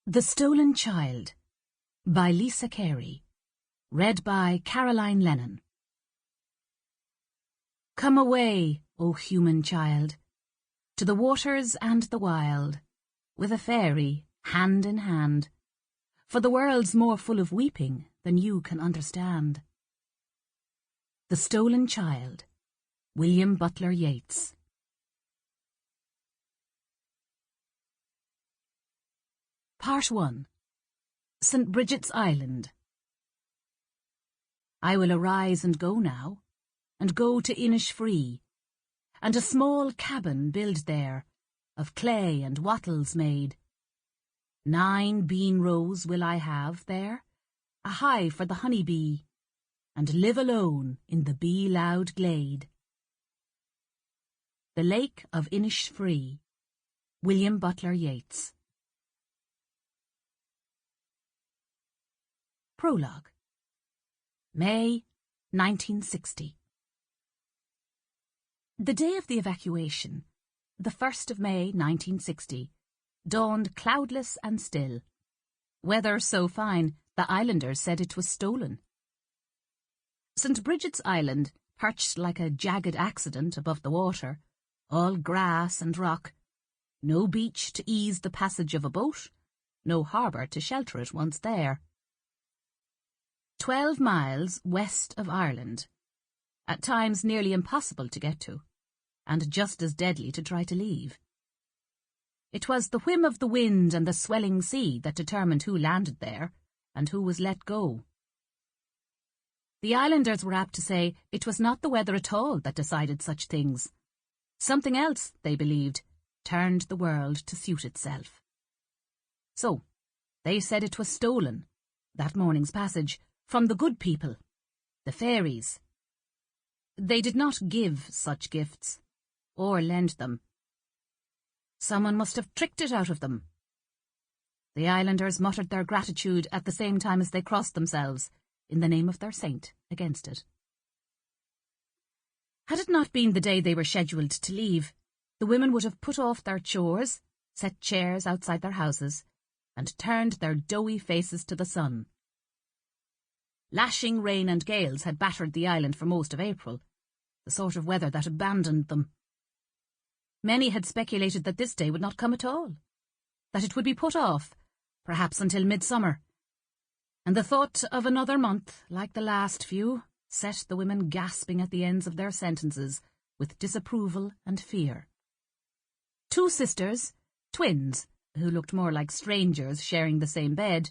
The Stolen Child by Lisa Carey. Read by Caroline Lennon. Come away, O human child, to the waters and the wild, with a fairy, hand in hand, for the world's more full of weeping than you can understand. The Stolen Child, William Butler Yeats. Part 1. St. Brigid's Island. I will arise and go now, and go to Innisfree, and a small cabin build there, of clay and wattles made. 9 bean rows will I have there, a hive for the honey bee, and live alone in the bee-loud glade. The Lake of Innisfree, William Butler Yeats. Prologue. May 1960. The day of the evacuation, the 1st of May 1960, dawned cloudless and still. Weather so fine, the islanders said it was stolen. St. Brigid's Island, perched like a jagged accident above the water, all grass and rock, no beach to ease the passage of a boat, no harbour to shelter it once there. 12 miles west of Ireland, at times nearly impossible to get to, and just as deadly to try to leave. It was the whim of the wind and the swelling sea that determined who landed there and who was let go. The islanders were apt to say it was not the weather at all that decided such things. Something else, they believed, turned the world to suit itself. So, they said it was stolen, that morning's passage, from the good people, the fairies. They did not give such gifts, or lend them. Someone must have tricked it out of them. The islanders muttered their gratitude at the same time as they crossed themselves, in the name of their saint, against it. Had it not been the day they were scheduled to leave, the women would have put off their chores, set chairs outside their houses, and turned their doughy faces to the sun. Lashing rain and gales had battered the island for most of April, the sort of weather that abandoned them. Many had speculated that this day would not come at all, that it would be put off, perhaps until midsummer, and the thought of another month, like the last few, set the women gasping at the ends of their sentences with disapproval and fear. 2 sisters, twins, who looked more like strangers sharing the same bed,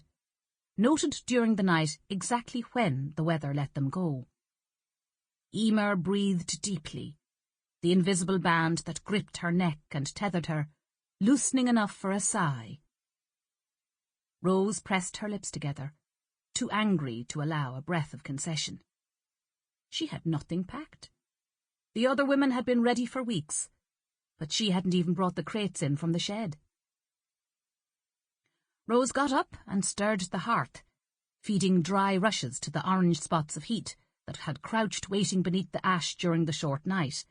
noted during the night exactly when the weather let them go. Emer breathed deeply, the invisible band that gripped her neck and tethered her, loosening enough for a sigh. Rose pressed her lips together, too angry to allow a breath of concession. She had nothing packed. The other women had been ready for weeks, but she hadn't even brought the crates in from the shed. Rose got up and stirred the hearth, feeding dry rushes to the orange spots of heat that had crouched waiting beneath the ash during the short night.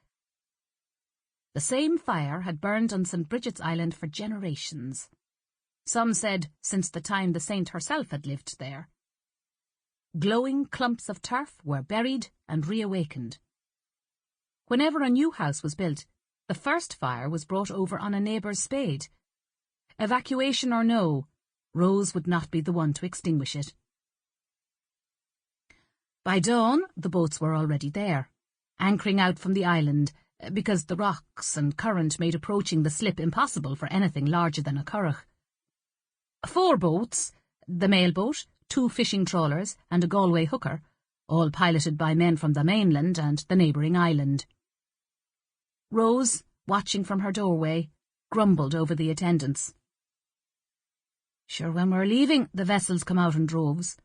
The same fire had burned on St. Brigid's Island for generations. Some said since the time the saint herself had lived there. Glowing clumps of turf were buried and reawakened. Whenever a new house was built, the first fire was brought over on a neighbour's spade. Evacuation or no, Rose would not be the one to extinguish it. By dawn, the boats were already there, anchoring out from the island, because the rocks and current made approaching the slip impossible for anything larger than a curragh. 4 boats, the mail boat, 2 fishing trawlers, and a Galway hooker, all piloted by men from the mainland and the neighbouring island. Rose, watching from her doorway, grumbled over the attendants. Sure, when we're leaving, the vessels come out in droves.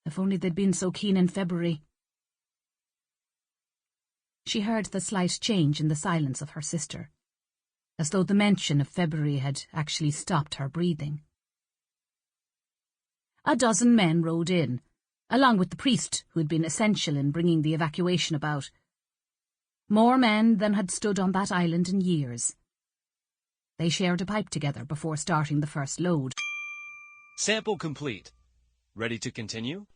If only they'd been so keen in February. She heard the slight change in the silence of her sister, as though the mention of February had actually stopped her breathing. A dozen men rowed in, along with the priest who had been essential in bringing the evacuation about. More men than had stood on that island in years. They shared a pipe together before starting the first load. Sample complete. Ready to continue?